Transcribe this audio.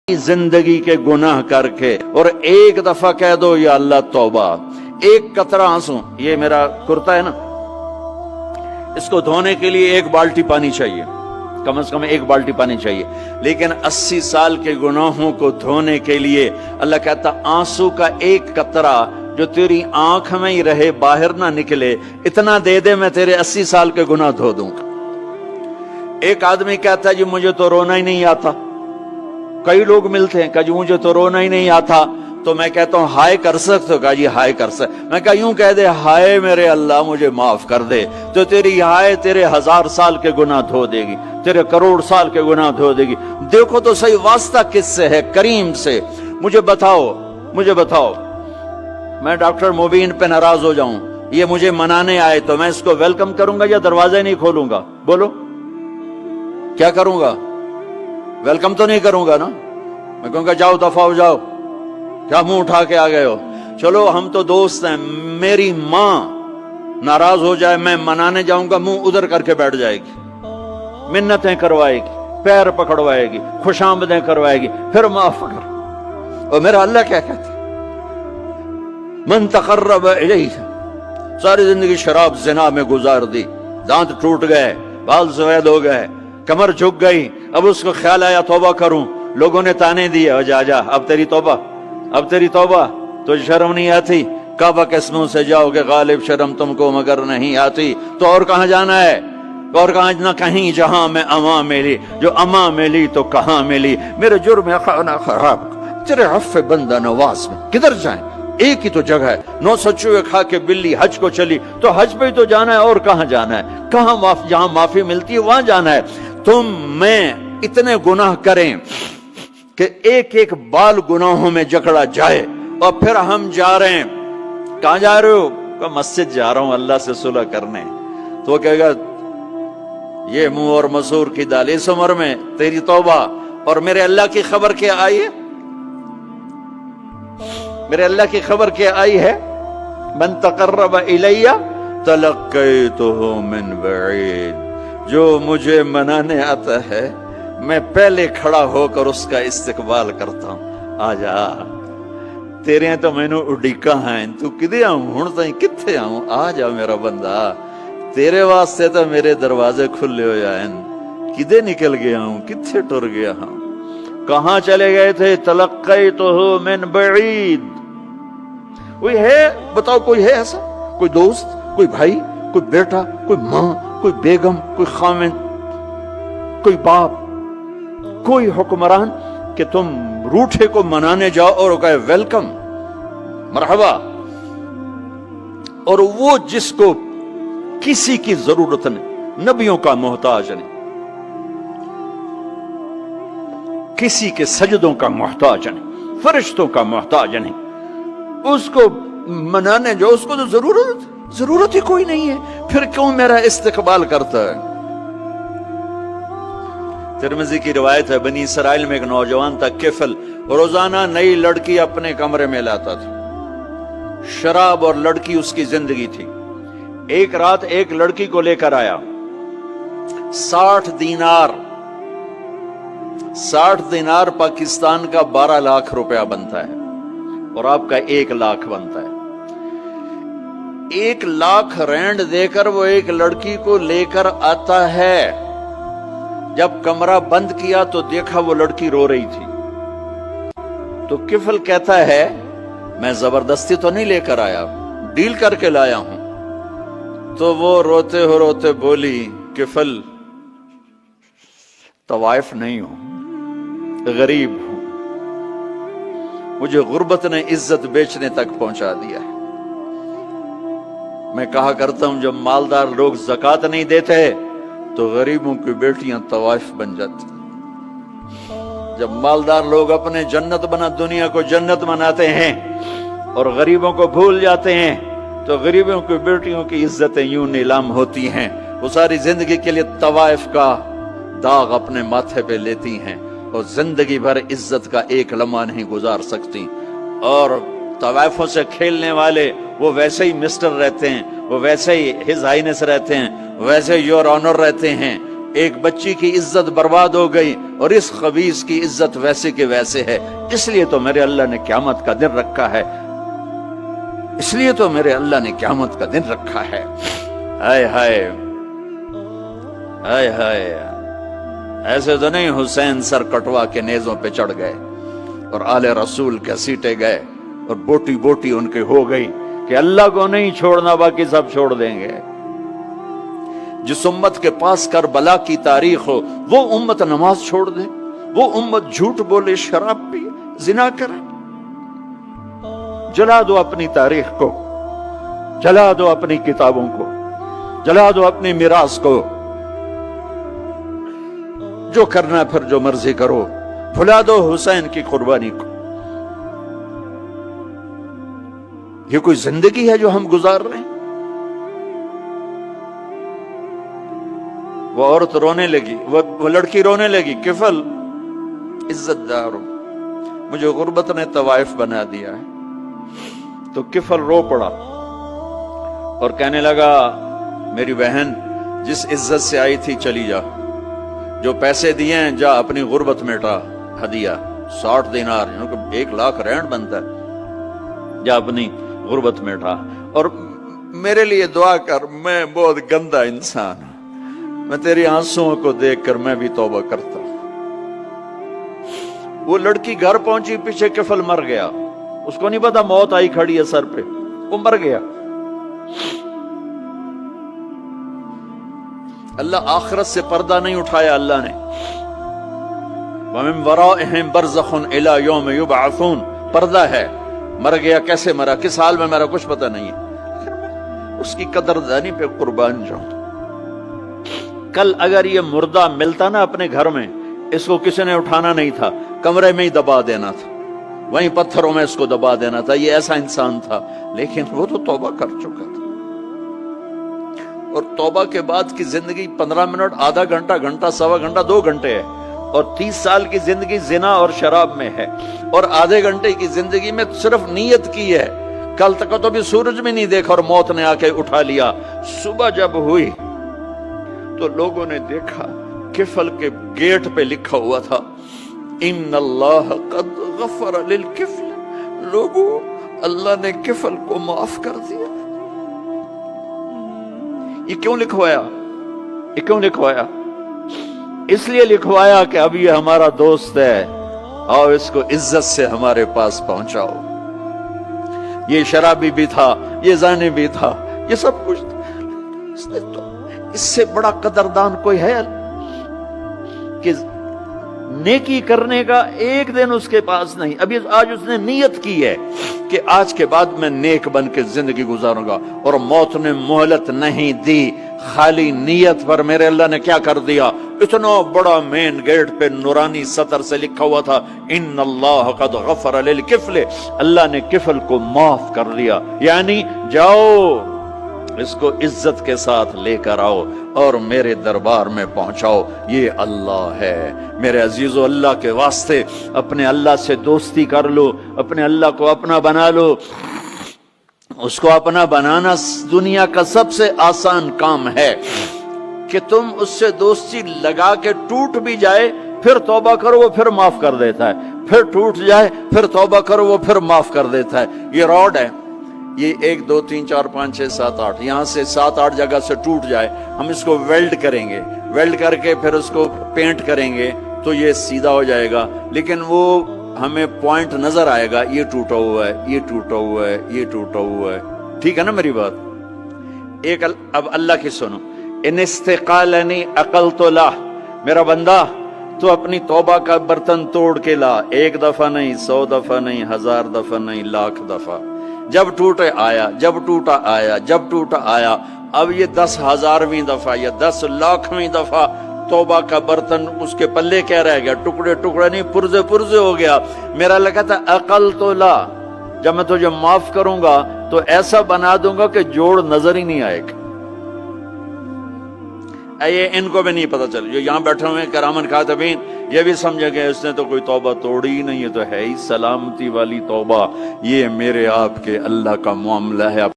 जिंदगी के गुनाह करके और एक दफा कह दो या अल्लाह तौबा, एक कतरा आंसू, ये मेरा कुर्ता है ना, इसको धोने के लिए एक बाल्टी पानी चाहिए, कम से कम एक बाल्टी पानी चाहिए, लेकिन 80 साल के गुनाहों को धोने के लिए अल्लाह कहता आंसू का एक कतरा जो तेरी आंख में ही रहे, बाहर ना निकले, इतना दे दे मैं तेरे 80 साल के गुनाह धो दूंगा। एक आदमी कहता है जी मुझे तो रोना ही नहीं आता, कई लोग मिलते हैं, कहा जी मुझे तो रोना ही नहीं आता, तो मैं कहता हूं हाय कर सकते हो? कहा जी हाय कर सकते। मैं कहा यूं कह दे हाय मेरे अल्लाह मुझे माफ कर दे, तो तेरी हाय तेरे 1000 साल के गुनाह धो देगी, तेरे करोड़ साल के गुनाह धो देगी। देखो तो सही वास्ता किससे है? करीम से। मुझे बताओ मैं डॉक्टर मुबीन पे नाराज हो जाऊं, ये मुझे मनाने आए, तो मैं इसको वेलकम करूंगा या दरवाजा नहीं खोलूंगा? बोलो क्या करूंगा? वेलकम तो नहीं करूंगा ना, मैं कहूंगा जाओ दफा हो जाओ, क्या मुंह उठा के आ गए हो? चलो हम तो दोस्त हैं, मेरी मां नाराज हो जाए, मैं मनाने जाऊंगा, मुंह उधर करके बैठ जाएगी, मिन्नतें करवाएगी, पैर पकड़वाएगी, खुशामदें करवाएगी, फिर माफ कर। और मेरा अल्लाह क्या कहता, मन तकर्रब इलैहि, सारी जिंदगी शराब जिना में गुजार दी, दांत टूट गए, बाल सफेद हो गए, कमर झुक गई, अब उसको ख्याल आया तौबा करूं, लोगों ने ताने दिए जा अब तेरी तौबा, तो शर्म नहीं आती? काबा के मुंह से जाओगे गालिब, शर्म तुमको मगर नहीं आती, तो और कहां जाना है? और कहां ना कहीं जहां में अमा मिली, जो अमा मिली तो कहां मिली, मेरे जुर्म खाना खराब तेरे हफ्फे बंदा नवाज में किधर जाएं? एक ही तो जगह है, 900 चूहे खा के बिल्ली हज को चली, तो हज पे ही तो जाना है, और कहां जाना है? कहां जहां माफी मिलती है वहां जाना है। तुम मैं इतने गुनाह करें कि एक एक बाल गुनाहों में जकड़ा जाए, और फिर हम जा रहे हैं, कहां जा रहे हो? मस्जिद जा रहा हूं अल्लाह से सुलह करने, तो वो कहेगा ये मुंह और मसूर की दाल, इस उम्र में तेरी तौबा। और मेरे अल्लाह की खबर क्या आई है? मेरे अल्लाह की खबर क्या आई है? मन तकर्रब इलैया तलक्कैतुहु मिन बईद, जो मुझे मनाने आता है मैं पहले खड़ा होकर उसका इस्तकबाल करता हूं। आजा तेरे तो मैनू उड़ीका है, तू किदे आऊं हुण ताई, किथे आऊं? आ जा मेरा बंदा, तेरे वास्ते तो मेरे दरवाजे खुले हो जाए, किदे निकल गया हूं, किथे टुर गया हूं, कहां चले गए थे? तलक्कैतुहु मिन बईद। कोई है बताओ, कोई है ऐसा? कोई दोस्त, कोई भाई, कोई बेटा, कोई मां, कोई बेगम, कोई खामिन, कोई बाप, कोई हुक्मरान कि तुम रूठे को मनाने जाओ और कहे वेलकम मरहबा, और वो जिसको किसी की जरूरत नहीं, नबियों का मोहताज नहीं, किसी के सजदों का मोहताज नहीं, फरिश्तों का मोहताज नहीं, उसको मनाने जाओ, उसको तो जरूरत ही कोई नहीं है, फिर क्यों मेरा इस्तकबाल करता है? तिरमिज़ी की रिवायत है, बनी इसराइल में एक नौजवान था किफल, रोजाना नई लड़की अपने कमरे में लाता था, शराब और लड़की उसकी जिंदगी थी। एक रात एक लड़की को लेकर आया, 60 दिनार पाकिस्तान का 12 लाख रुपया बनता है, और आपका 1 लाख बनता है। 1 लाख रैंड देकर वो एक लड़की को लेकर आता है। जब कमरा बंद किया तो देखा वो लड़की रो रही थी, तो किफल कहता है मैं जबरदस्ती तो नहीं लेकर आया, डील करके लाया हूं। तो वो रोते बोली किफल तवाइफ नहीं हूं, गरीब हूं, मुझे गुर्बत ने इज्जत बेचने तक पहुंचा दिया है। मैं कहा करता हूं जब मालदार लोग ज़कात नहीं देते तो गरीबों की बेटियां तवाइफ बन जाती। जब मालदार लोग अपने दुनिया को जन्नत बनाते हैं और गरीबों को भूल जाते हैं, तो गरीबों की बेटियों की इज्जतें यूं नीलाम होती हैं। वो सारी जिंदगी के लिए तवाइफ का दाग अपने माथे पे लेती हैं, और जिंदगी भर इज्जत का एक लम्हा नहीं गुजार सकती। और तवाइफों से खेलने वाले वो वैसे ही मिस्टर रहते हैं, वो वैसे ही हिज हाइनेस रहते हैं, वैसे योर ऑनर रहते हैं, ایک بچی کی عزت برباد ہو گئی اور اس خبیث کی عزت ویسے کے ویسے ہے، اس لیے تو میرے اللہ نے قیامت کا دن رکھا ہے، اس لیے تو میرے اللہ نے قیامت کا دن رکھا ہے۔ ہائے ہائے ہائے ہائے، ایسے تو نہیں حسین سر کٹوا کے نیزوں پہ چڑھ گئے اور آل رسول کے سیٹے گئے اور بوٹی بوٹی ان کے ہو گئی کہ اللہ کو نہیں چھوڑنا باقی سب چھوڑ دیں گے۔ جس امت کے پاس کربلا کی تاریخ ہو وہ امت نماز چھوڑ دے، وہ امت جھوٹ بولے، شراب پی، زنا کرے۔ جلا دو اپنی تاریخ کو، جلا دو اپنی کتابوں کو، جلا دو اپنی میراث کو، جو کرنا ہے پھر جو مرضی کرو، بھلا دو حسین کی قربانی کو۔ یہ کوئی زندگی ہے جو ہم گزار رہے ہیں؟ وہ عورت رونے لگی، وہ لڑکی رونے لگی، کفل عزت دار، مجھے غربت نے طوائف بنا دیا ہے۔ تو کفل رو پڑا اور کہنے لگا میری بہن جس عزت سے آئی تھی چلی جا، جو پیسے دیے ہیں جا اپنی غربت مٹا، ہدیہ 60 دینار، 1 لاکھ رینڈ بنتا ہے، جا اپنی غربت مٹا اور میرے لیے دعا کر، میں بہت گندا انسان ہوں، میں تیری آنسوؤں کو دیکھ کر میں بھی توبہ کرتا ہوں۔ وہ لڑکی گھر پہنچی، پیچھے کفل مر گیا، اس کو نہیں پتا موت آئی کھڑی ہے سر پہ، وہ مر گیا۔ اللہ آخرت سے پردہ نہیں اٹھایا اللہ نے۔ وَمِن وَرَائِهِمْ بَرْزَخٌ إِلَى يَوْمِ يُبْعَثُونَ، پردہ ہے، مر گیا، کیسے مرا، کس حال میں مرا، کچھ پتہ نہیں ہے، اس کی قدردانی پہ قربان جاؤں۔ کل اگر یہ مردہ ملتا نا اپنے گھر میں، اس کو کسی نے اٹھانا نہیں تھا، کمرے میں ہی دبا دینا تھا، وہیں پتھروں میں اس کو دبا دینا تھا، یہ ایسا انسان تھا، لیکن وہ تو توبہ کر چکا تھا۔ اور توبہ کے بعد کی زندگی 15 منٹ، آدھا گھنٹہ، گھنٹہ، سوا گھنٹہ، 2 گھنٹے ہے، اور 30 سال کی زندگی زنا اور شراب میں ہے، اور آدھے گھنٹے کی زندگی میں صرف نیت کی ہے۔ کل تک تو بھی سورج میں نہیں دیکھا اور موت نے آ کے اٹھا لیا۔ صبح جب ہوئی تو لوگوں نے دیکھا کفل کے گیٹ پہ لکھا ہوا تھا ان اللہ قد غفر للکفل، لوگوں اللہ نے کفل کو معاف کر دیا۔ یہ کیوں لکھوایا؟ یہ کیوں لکھوایا؟ اس لیے لکھوایا کہ اب یہ ہمارا دوست ہے، آؤ اس کو عزت سے ہمارے پاس پہنچاؤ۔ یہ شرابی بھی تھا، یہ زانی بھی تھا، یہ سب کچھ تھا۔ اس سے بڑا قدردان کوئی ہے کہ نیکی کرنے کا ایک دن اس کے پاس نہیں؟ ابھی آج اس نے نیت کی ہے کہ آج کے بعد میں نیک بن کے زندگی گزاروں گا، اور موت نے مہلت نہیں دی۔ خالی نیت پر میرے اللہ نے کیا کر دیا، اتنا بڑا مین گیٹ پہ نورانی سطر سے لکھا ہوا تھا ان اللہ قد غفر للکفل، اللہ نے کفل کو معاف کر دیا۔ یعنی جاؤ اس کو عزت کے ساتھ لے کر آؤ اور میرے دربار میں پہنچاؤ، یہ اللہ ہے۔ میرے عزیزو، اللہ کے واسطے اپنے اللہ سے دوستی کر لو، اپنے اللہ کو اپنا بنا لو۔ اس کو اپنا بنانا دنیا کا سب سے آسان کام ہے کہ تم اس سے دوستی لگا کے ٹوٹ بھی جائے پھر توبہ کرو وہ پھر معاف کر دیتا ہے، پھر ٹوٹ جائے پھر توبہ کرو وہ پھر معاف کر دیتا ہے۔ یہ راڈ ہے، یہ 1 2 3 4 5 6 7 8 یہاں سے 7 8 جگہ سے ٹوٹ جائے، ہم اس کو ویلڈ کریں گے، ویلڈ کر کے پھر اس کو پینٹ کریں گے تو یہ سیدھا ہو جائے گا، لیکن وہ ہمیں پوائنٹ نظر آئے گا، یہ ٹوٹا ہوا ہے، یہ ٹوٹا ہوا ہے، یہ ٹوٹا ہوا ہے۔ ٹھیک ہے نا میری بات؟ ایک اب اللہ کی سنو، ان استقالنی عقلت لا، میرا بندہ تو اپنی توبہ کا برتن توڑ کے لا، 1 دفعہ نہیں، 100 دفعہ نہیں، 1000 دفعہ نہیں، 1,00,000 دفعہ۔ جب ٹوٹے آیا، جب ٹوٹا آیا، جب ٹوٹا آیا، اب یہ 10,000ویں دفعہ یا 10,00,000ویں دفعہ توبہ کا برتن اس کے پلے کیا رہ گیا؟ ٹکڑے ٹکڑے نہیں، پرزے پرزے ہو گیا۔ میرا لگا تھا عقل تو لا، جب میں تجھے معاف کروں گا تو ایسا بنا دوں گا کہ جوڑ نظر ہی نہیں آئے گا۔ یہ ان کو بھی نہیں پتا چل، جو یہاں بیٹھے ہوئے کرامن کاتبین یہ بھی سمجھے گئے اس نے تو کوئی توبہ توڑی ہی نہیں، یہ تو ہے ہی سلامتی والی توبہ۔ یہ میرے آپ کے اللہ کا معاملہ ہے۔